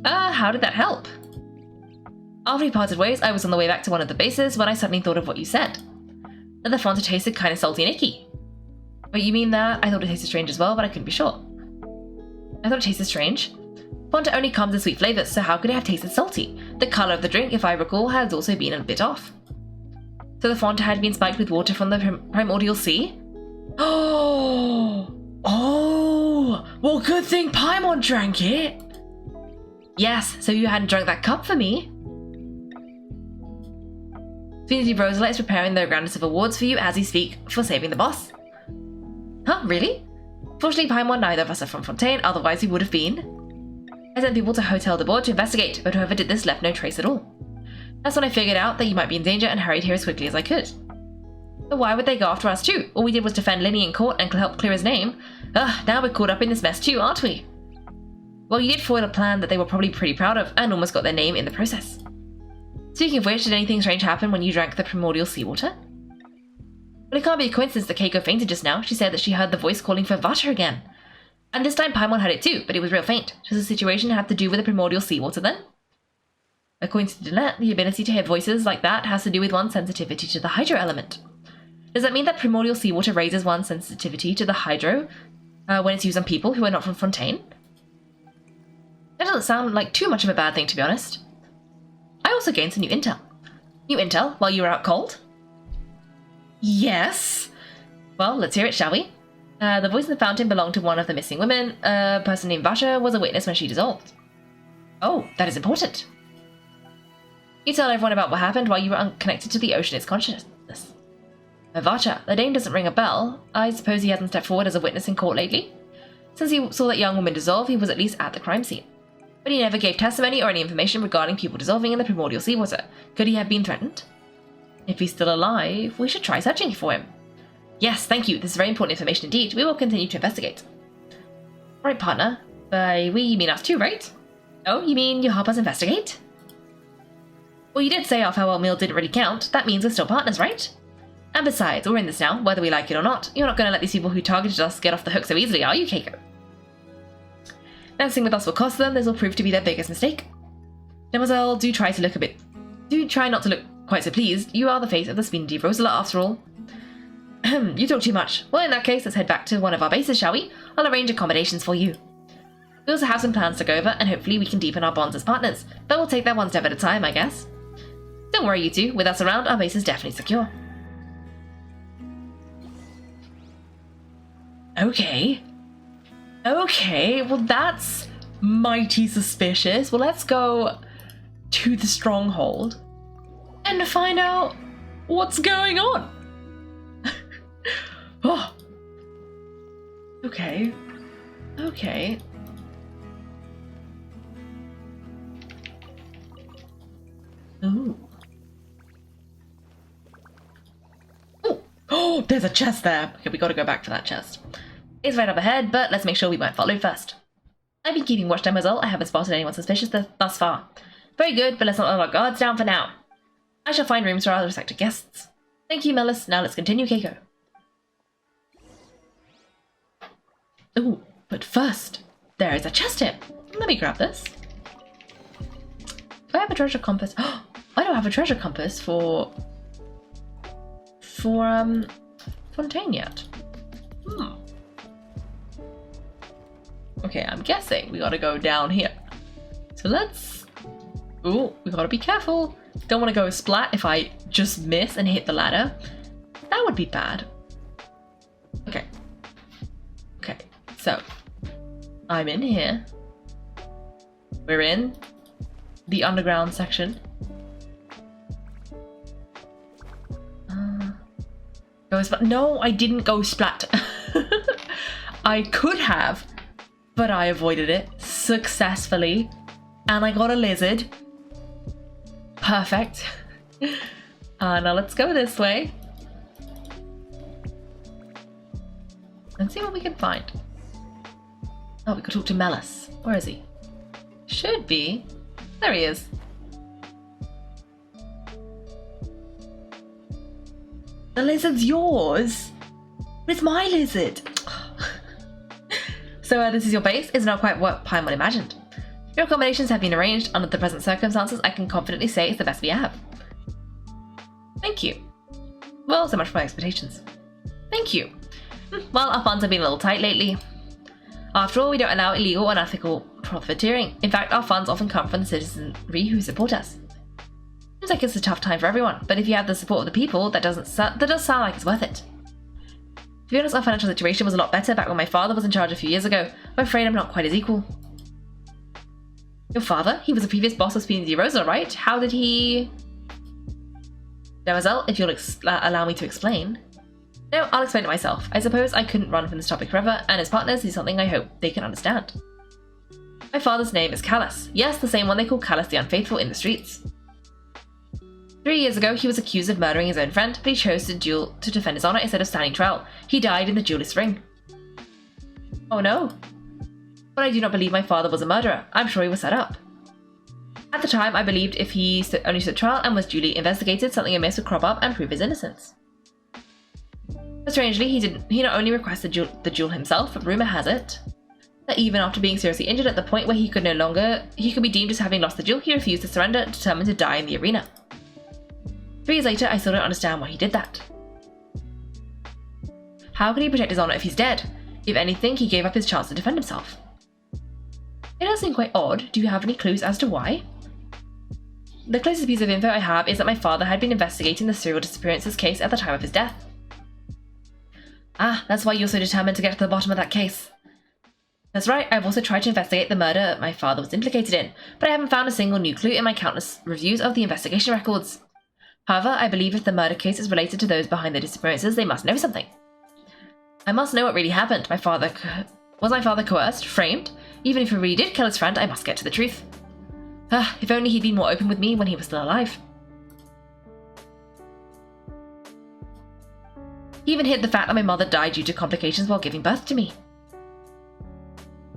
A: How did that help? After we parted ways, I was on the way back to one of the bases when I suddenly thought of what you said. That the Fonta tasted kind of salty and icky. But you mean that? I thought it tasted strange as well, but I couldn't be sure. I thought it tasted strange. Fonta only comes in sweet flavors, so how could it have tasted salty? The color of the drink, if I recall, has also been a bit off. So the Fonta had been spiked with water from the primordial sea? Oh! Well, good thing Paimon drank it! Yes, so you hadn't drunk that cup for me? Finity Rosalight is preparing the grandest of awards for you as we speak for saving the boss. Huh, really? Fortunately, Paimon, neither of us are from Fontaine, otherwise we would have been. I sent people to Hotel de Board to investigate, but whoever did this left no trace at all. That's when I figured out that you might be in danger and hurried here as quickly as I could. But why would they go after us too? All we did was defend Linny in court and help clear his name. Ugh, now we're caught up in this mess too, aren't we? Well, you did foil a plan that they were probably pretty proud of and almost got their name in the process. Speaking of which, did anything strange happen when you drank the primordial seawater? Well, it can't be a coincidence that Kaiko fainted just now. She said that she heard the voice calling for Vater again. And this time Paimon heard it too, but it was real faint. Does the situation have to do with the primordial seawater then? According to Danette, the ability to hear voices like that has to do with one's sensitivity to the hydro element. Does that mean that primordial seawater raises one's sensitivity to the hydro when it's used on people who are not from Fontaine? That doesn't sound like too much of a bad thing, to be honest. I also gained some new intel. New intel while you were out cold? Yes. Well, let's hear it, shall we? The voice in the fountain belonged to one of the missing women. A person named Vater was a witness when she dissolved. Oh, that is important. You tell everyone about what happened while you were unconnected to the ocean's consciousness. Vater, the name doesn't ring a bell. I suppose he hasn't stepped forward as a witness in court lately? Since he saw that young woman dissolve, he was at least at the crime scene. But he never gave testimony or any information regarding people dissolving in the primordial seawater. Could he have been threatened? If he's still alive, we should try searching for him. Yes, thank you. This is very important information indeed. We will continue to investigate. Right, partner. By we, you mean us too, right? Oh, you mean you'll help us investigate? Well, you did say our farewell meal didn't really count. That means we're still partners, right? And besides, we're in this now, whether we like it or not. You're not going to let these people who targeted us get off the hook so easily, are you, Kaiko? Dancing with us will cost them. This will prove to be their biggest mistake. Demoiselle, do try not to look quite so pleased. You are the face of the Spindy Rosala, after all. You talk too much. Well, in that case, let's head back to one of our bases, shall we? I'll arrange accommodations for you. We also have some plans to go over, and hopefully we can deepen our bonds as partners. But we'll take that one step at a time, I guess. Don't worry, you two. With us around, our base is definitely secure. Okay. Okay, well that's mighty suspicious. Well, let's go to the stronghold and find out what's going on. Oh. Okay. Okay. Ooh. Oh. Oh, there's a chest there. Okay, we gotta go back for that chest. It's right up ahead, but let's make sure we weren't followed first. I've been keeping watch, Demoiselle. I haven't spotted anyone suspicious thus far. Very good, but let's not let our guards down for now. I shall find rooms for our respected guests. Thank you, Melis. Now let's continue, Kaiko. Ooh, but first, there is a chest here. Let me grab this. Do I have a treasure compass? Oh, I don't have a treasure compass for Fontaine yet. Okay, I'm guessing we gotta go down here. So let's... Ooh, we gotta be careful. Don't want to go splat if I just miss and hit the ladder. That would be bad. Okay. Okay, so I'm in here. We're in the underground section. Go splat. No, I didn't go splat. I could have, but I avoided it successfully. And I got a lizard. Perfect. Now let's go this way. And see what we can find. Oh, we could talk to Melis. Where is he? Should be. There he is. The lizard's yours. It's my lizard. So this is your base. It's not quite what Paimon imagined. Your accommodations have been arranged under the present circumstances. I can confidently say it's the best we have. Thank you. Well, so much for my expectations. Thank you. Well, our funds have been a little tight lately. After all, we don't allow illegal or unethical profiteering. In fact, our funds often come from the citizenry who support us. Seems like it's a tough time for everyone, but if you have the support of the people, that does sound like it's worth it. To be honest, our financial situation was a lot better back when my father was in charge a few years ago. I'm afraid I'm not quite his equal. Your father? He was a previous boss of Speedy Rosa, right? How did he... Demoiselle, if you'll allow me to explain. No, I'll explain it myself. I suppose I couldn't run from this topic forever, and as partners is something I hope they can understand. My father's name is Callus. Yes, the same one they call Callus the Unfaithful in the streets. 3 years ago, he was accused of murdering his own friend, but he chose to defend his honor instead of standing trial. He died in the duelist's ring. Oh no. But I do not believe my father was a murderer. I'm sure he was set up. At the time, I believed if he only stood trial and was duly investigated, something amiss would crop up and prove his innocence. But strangely, he not only requested the duel himself, but rumor has it that even after being seriously injured at the point where he could be deemed as having lost the duel, he refused to surrender, determined to die in the arena. 3 years later, I still don't understand why he did that. How can he protect his honor if he's dead? If anything, he gave up his chance to defend himself. It does seem quite odd. Do you have any clues as to why? The closest piece of info I have is that my father had been investigating the serial disappearances case at the time of his death. Ah, that's why you're so determined to get to the bottom of that case. That's right, I've also tried to investigate the murder my father was implicated in, but I haven't found a single new clue in my countless reviews of the investigation records. However, I believe if the murder case is related to those behind the disappearances, they must know something. I must know what really happened. Was my father coerced? Framed? Even if he really did kill his friend, I must get to the truth. If only he'd been more open with me when he was still alive. He even hid the fact that my mother died due to complications while giving birth to me.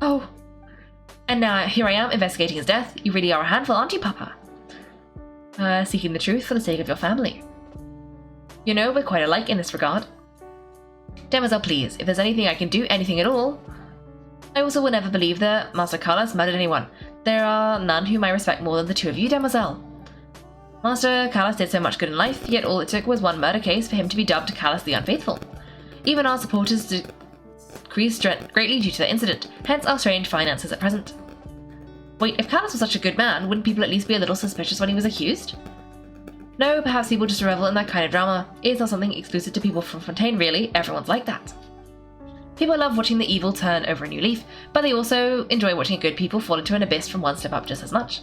A: Oh. And now here I am investigating his death. You really are a handful, aren't you, Papa? Seeking the truth for the sake of your family. You know, we're quite alike in this regard. Demoiselle, please, if there's anything I can do, anything at all. I also will never believe that Master Callus murdered anyone. There are none whom I respect more than the two of you, Demoiselle. Master Callus did so much good in life, yet all it took was one murder case for him to be dubbed Callus the Unfaithful. Even our supporters decreased greatly due to the incident, hence our strange finances at present. Wait, if Callus was such a good man, wouldn't people at least be a little suspicious when he was accused? No, perhaps people just revel in that kind of drama. It's not something exclusive to people from Fontaine, really. Everyone's like that. People love watching the evil turn over a new leaf, but they also enjoy watching good people fall into an abyss from one step up just as much.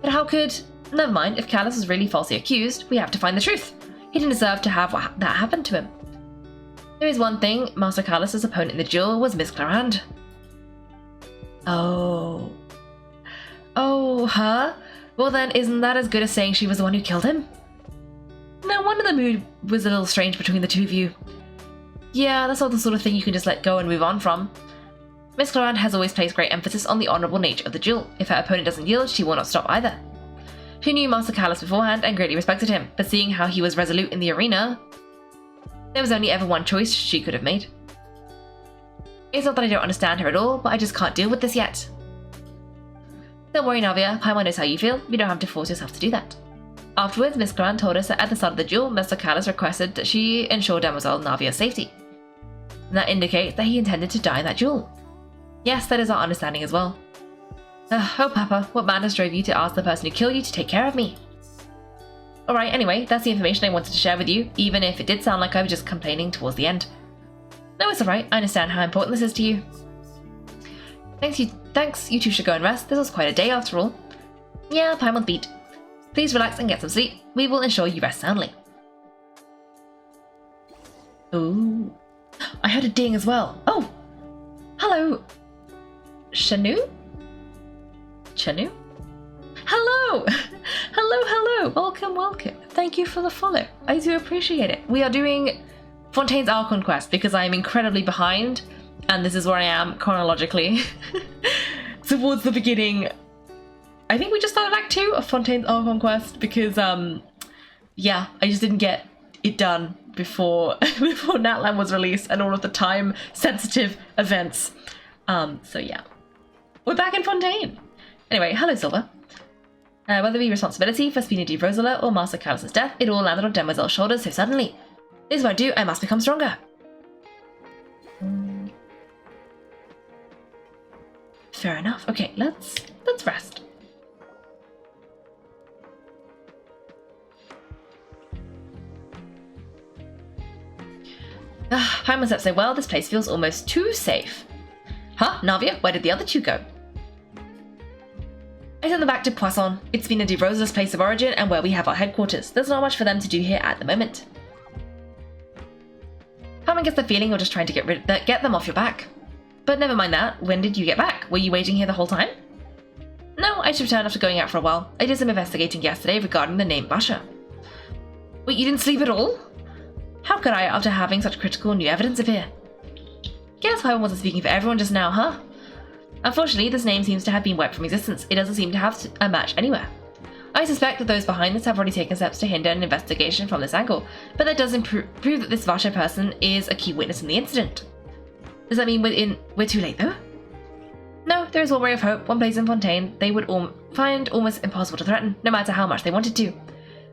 A: But how could... Never mind, if Callus was really falsely accused, we have to find the truth. He didn't deserve to have that happen to him. There is one thing, Master Callus's opponent in the duel was Miss Clarande. Oh. Oh, her? Well then, isn't that as good as saying she was the one who killed him? No wonder the mood was a little strange between the two of you. Yeah, that's not the sort of thing you can just let go and move on from. Miss Clarande has always placed great emphasis on the honourable nature of the duel. If her opponent doesn't yield, she will not stop either. She knew Master Callus beforehand and greatly respected him, but seeing how he was resolute in the arena, there was only ever one choice she could have made. It's not that I don't understand her at all, but I just can't deal with this yet. Don't worry, Navia, Paimon knows how you feel. You don't have to force yourself to do that. Afterwards, Miss Clarande told us that at the start of the duel, Master Callus requested that she ensure Demoiselle Navia's safety. And that indicates that he intended to die in that duel. Yes, that is our understanding as well. Oh, Papa, what madness drove you to ask the person who killed you to take care of me? Alright, anyway, that's the information I wanted to share with you, even if it did sound like I was just complaining towards the end. No, it's alright, I understand how important this is to you. Thanks, you two should go and rest. This was quite a day after all. Yeah, Paimon beat. Please relax and get some sleep. We will ensure you rest soundly. Ooh. I heard a ding as well. Oh! Hello! Chanu? Chanu? Hello! Hello! Welcome. Thank you for the follow. I do appreciate it. We are doing Fontaine's Archon quest because I am incredibly behind, and this is where I am chronologically. Towards the beginning. I think we just started Act 2 of Fontaine's Archon quest because, yeah, I just didn't get it done before Natlan was released and all of the time-sensitive events. So yeah. We're back in Fontaine! Anyway, hello, Silver. Whether it be responsibility for Spina di Rosala or Master Callus's death, it all landed on Demoiselle's shoulders so suddenly. This won't do, I must become stronger. Fair enough. Okay, let's rest. Paimon slept so well, this place feels almost too safe. Huh? Navia, where did the other two go? I I sent them back to Poisson. It's been a De Rosa's place of origin and where we have our headquarters. There's not much for them to do here at the moment. Carmen gets the feeling you're just trying to get them off your back. But never mind that. When did you get back? Were you waiting here the whole time? No, I just returned after going out for a while. I did some investigating yesterday regarding the name Basha. Wait, you didn't sleep at all? How could I after having such critical new evidence appear? Guess Paimon wasn't speaking for everyone just now, huh? Unfortunately, this name seems to have been wiped from existence. It doesn't seem to have a match anywhere. I suspect that those behind this have already taken steps to hinder an investigation from this angle, but that doesn't prove that this Vasha person is a key witness in the incident. Does that mean we're too late, though? No, there is one ray of hope. One place in Fontaine they would find almost impossible to threaten, no matter how much they wanted to.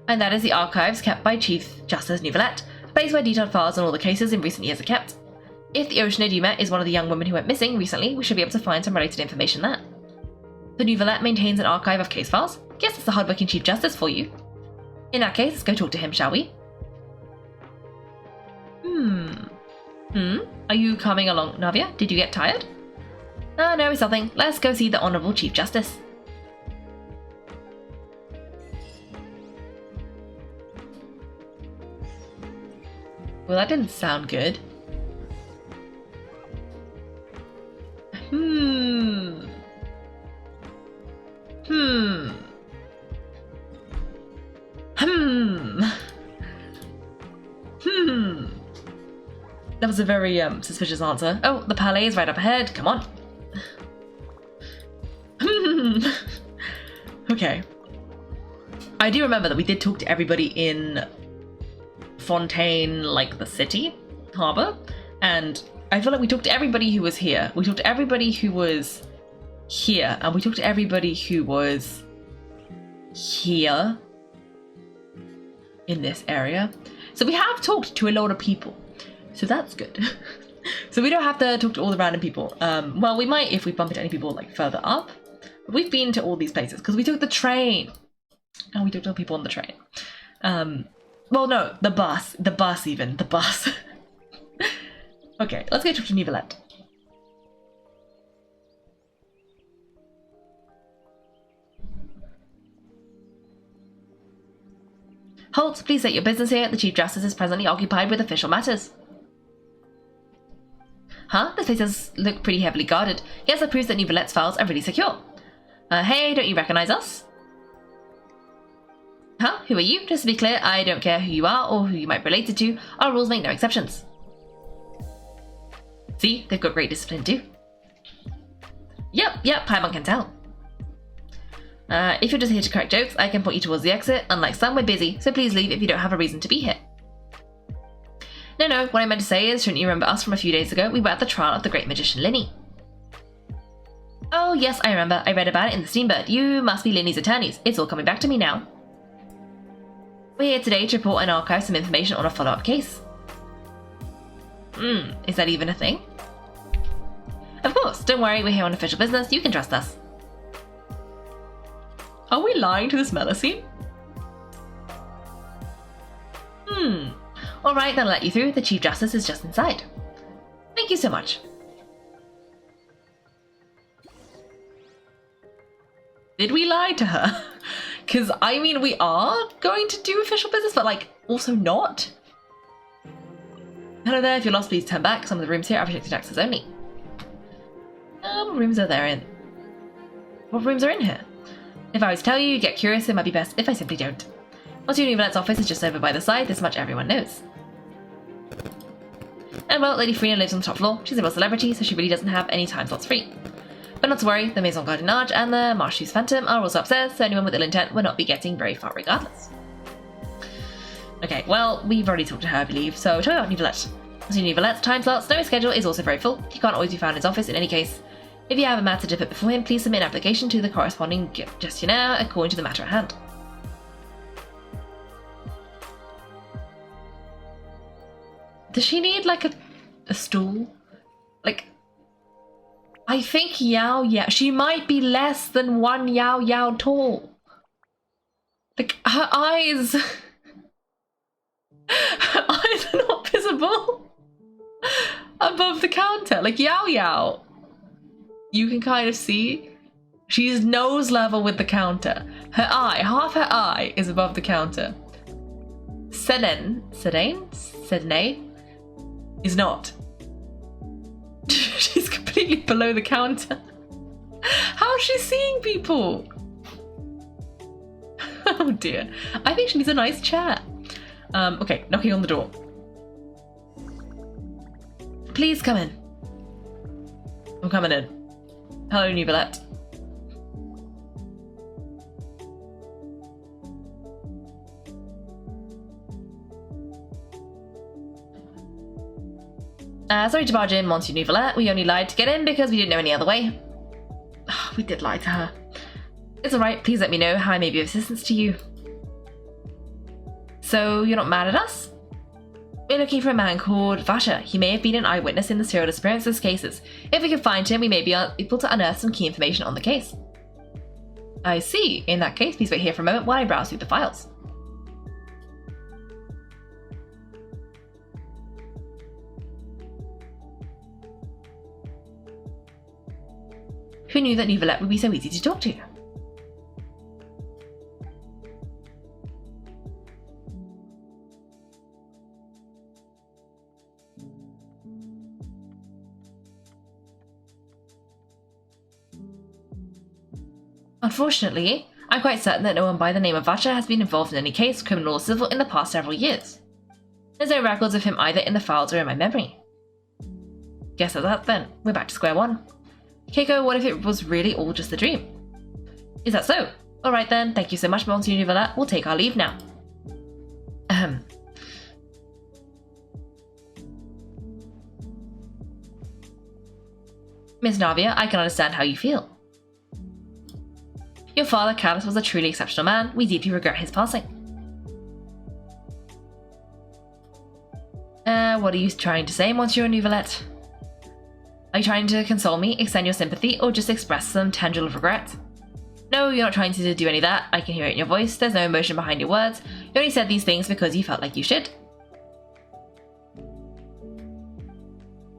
A: And that is the archives kept by Chief Justice Nouvelette, a place where detailed files on all the cases in recent years are kept. If the Oceanid you met is one of the young women who went missing recently, we should be able to find some related information there. The Nouvelette maintains an archive of case files. Guess it's the hardworking Chief Justice for you. In that case, let's go talk to him, shall we? Are you coming along, Navia? Did you get tired? Oh, no, it's nothing. Let's go see the Honourable Chief Justice. Well, that didn't sound good. That was a very suspicious answer. Oh, the Palais is right up ahead. Come on. Okay. I do remember that we did talk to everybody in Fontaine, like the city, harbour, and I feel like we talked to everybody who was here. We talked to everybody who was here, and we talked to everybody who was here in this area. So we have talked to a lot of people. So that's good. So we don't have to talk to all the random people. Well, we might if we bump into any people like further up. But we've been to all these places because we took the train. And we talked to the people on the train. Well, no, the bus. The bus even. The bus. Okay, let's go talk to Nouvelette. Halt, please state your business here. The Chief Justice is presently occupied with official matters. Huh? This place does look pretty heavily guarded. Yes, that proves that Nouvelette's files are really secure. Hey, don't you recognize us? Huh? Who are you? Just to be clear, I don't care who you are or who you might be related to. Our rules make no exceptions. See? They've got great discipline too. Yep, Paimon can tell. If you're just here to crack jokes, I can point you towards the exit. Unlike some, we're busy, so please leave if you don't have a reason to be here. No, what I meant to say is, shouldn't you remember us from a few days ago? We were at the trial of the great magician Linny. Oh, yes, I remember. I read about it in the Steambird. You must be Linny's attorneys. It's all coming back to me now. We're here today to report and archive some information on a follow-up case. Is that even a thing? Of course, don't worry, we're here on official business. You can trust us. Are we lying to this Melusine? Alright, then I'll let you through. The Chief Justice is just inside. Thank you so much. Did we lie to her? Because, I mean, we are going to do official business, but, like, also not. Hello there, if you're lost, please turn back. Some of the rooms here are restricted access only. What rooms are there in? What rooms are in here? If I was to tell you, you'd get curious. It might be best if I simply don't. Monsieur Nouvelette's office is just over by the side. This much everyone knows. And well, Lady Frina lives on the top floor. She's a real celebrity, so she really doesn't have any time slots free. But not to worry, the Maison Gardemeks and the Marcheuse Phantom are also upstairs, so anyone with ill intent will not be getting very far regardless. Okay, well, we've already talked to her, I believe, so tell me about Nouvelette. As Nouvelette's time slots, no, his schedule is also very full. He can't always be found in his office in any case. If you have a matter to put before him, please submit an application to the corresponding gestionnaire according to the matter at hand. Does she need, like, a stool? Like, I think Yao, she might be less than 1 Yao tall. Like, her eyes... her eyes are not visible above the counter. Like, Yao, you can kind of see She's nose level with the counter. Her eye, half her eye is above the counter. Sedane is not. She's completely below the counter. How is she seeing people? Oh dear. I think she needs a nice chair. Okay, knocking on the door. Please come in. I'm coming in. Hello, Navia. Sorry to barge in, Monsieur Navia. We only lied to get in because we didn't know any other way. Oh, we did lie to her. It's alright, please let me know how I may be of assistance to you. So, you're not mad at us? We're looking for a man called Vasha. He may have been an eyewitness in the serial disappearances cases. If we can find him, we may be able to unearth some key information on the case. I see. In that case, please wait here for a moment while I browse through the files. Who knew that Navia would be so easy to talk to? Unfortunately, I'm quite certain that no one by the name of Vasha has been involved in any case, criminal or civil, in the past several years. There's no records of him either in the files or in my memory. Guess that's that then. We're back to square one. Kaiko, what if it was really all just a dream? Is that so? Alright then, thank you so much, Monsieur Navia. We'll take our leave now. Miss Navia, I can understand how you feel. Your father, Callus, was a truly exceptional man. We deeply regret his passing. What are you trying to say, Monsieur Navia? Are you trying to console me, extend your sympathy, or just express some tendril of regret? No, you're not trying to do any of that. I can hear it in your voice. There's no emotion behind your words. You only said these things because you felt like you should.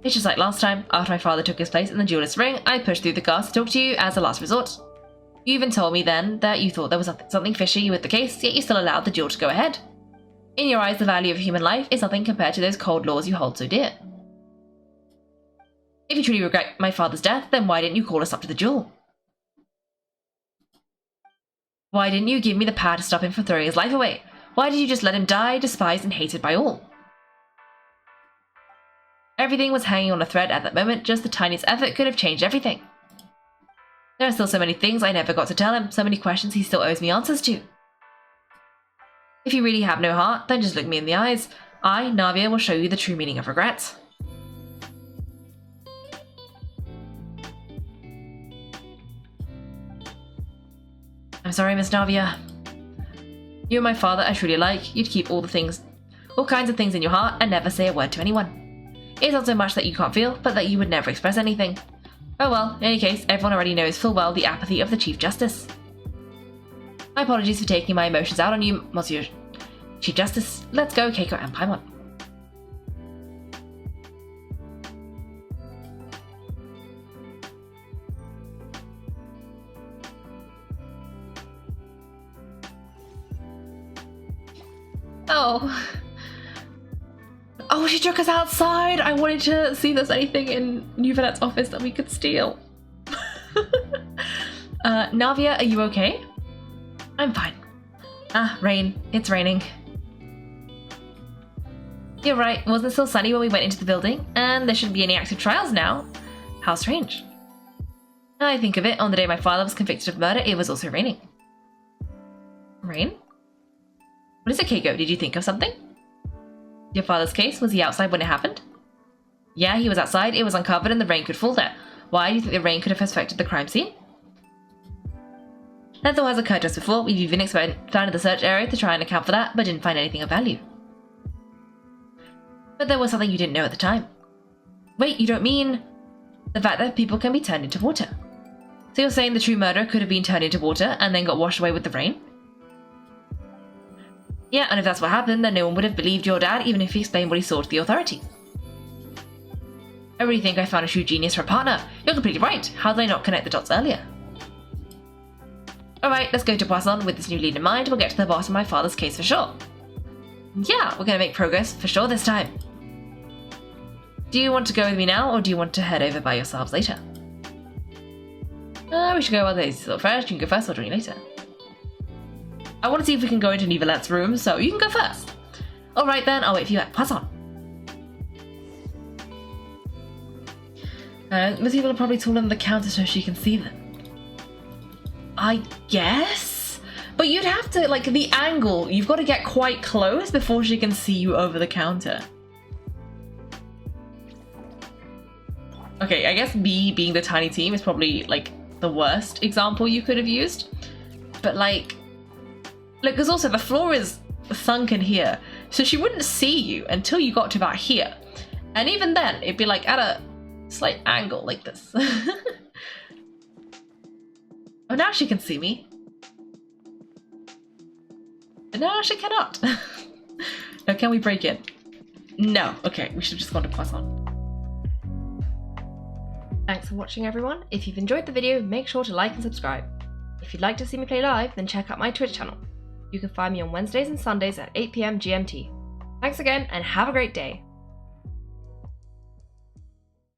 A: It's just like last time. After my father took his place in the duelist ring, I pushed through the guards to talk to you as a last resort. You even told me then that you thought there was something fishy with the case, yet you still allowed the duel to go ahead. In your eyes, the value of human life is nothing compared to those cold laws you hold so dear. If you truly regret my father's death, then why didn't you call us up to the duel? Why didn't you give me the power to stop him from throwing his life away? Why did you just let him die, despised and hated by all? Everything was hanging on a thread at that moment. Just the tiniest effort could have changed everything. There are still so many things I never got to tell him, so many questions he still owes me answers to. If you really have no heart, then just look me in the eyes. I, Navia, will show you the true meaning of regret. I'm sorry, Miss Navia. You and my father are truly alike. You'd keep all kinds of things in your heart and never say a word to anyone. It's not so much that you can't feel, but that you would never express anything. Oh well, in any case, everyone already knows full well the apathy of the Chief Justice. My apologies for taking my emotions out on you, Monsieur Chief Justice. Let's go, Kaiko and Paimon. Oh, she took us outside! I wanted to see if there's anything in Navia's office that we could steal. Navia, are you okay? I'm fine. Rain. It's raining. You're right, wasn't it still sunny when we went into the building? And there shouldn't be any active trials now. How strange. Now I think of it, on the day my father was convicted of murder, it was also raining. Rain? What is it, Kaiko? Did you think of something? Your father's case, was he outside when it happened? Yeah, he was outside, it was uncovered and the rain could fall there. Why do you think the rain could have affected the crime scene? That thought has occurred to us before. We've even expanded the search area to try and account for that, but didn't find anything of value. But there was something you didn't know at the time. Wait, you don't mean the fact that people can be turned into water? So you're saying the true murderer could have been turned into water and then got washed away with the rain? Yeah, and if that's what happened, then no one would have believed your dad, even if he explained what he saw to the authorities. I really think I found a true genius for a partner. You're completely right. How did I not connect the dots earlier? Alright, let's go to Poisson with this new lead in mind. We'll get to the bottom of my father's case for sure. Yeah, we're gonna make progress for sure this time. Do you want to go with me now, or do you want to head over by yourselves later? We should go while they still fresh. You can go first, I'll join you later. I want to see if we can go into Nivelette's room, so you can go first. Alright then, I'll wait for you at Poisson. Most people are probably taller than the counter so she can see them. I guess? But you'd have to, like, the angle, you've got to get quite close before she can see you over the counter. Okay, I guess B being the tiny team is probably, like, the worst example you could have used. But, like, because also the floor is sunken here, so she wouldn't see you until you got to about here. And even then, it'd be, like, at a slight angle like this. Oh, now she can see me. No, she cannot. No, can we break in? No. Okay, we should have just gone to Poisson. Thanks for watching, everyone. If you've enjoyed the video, make sure to like and subscribe. If you'd like to see me play live, then check out my Twitch channel. You can find me on Wednesdays and Sundays at 8 PM GMT. Thanks again, and have a great day.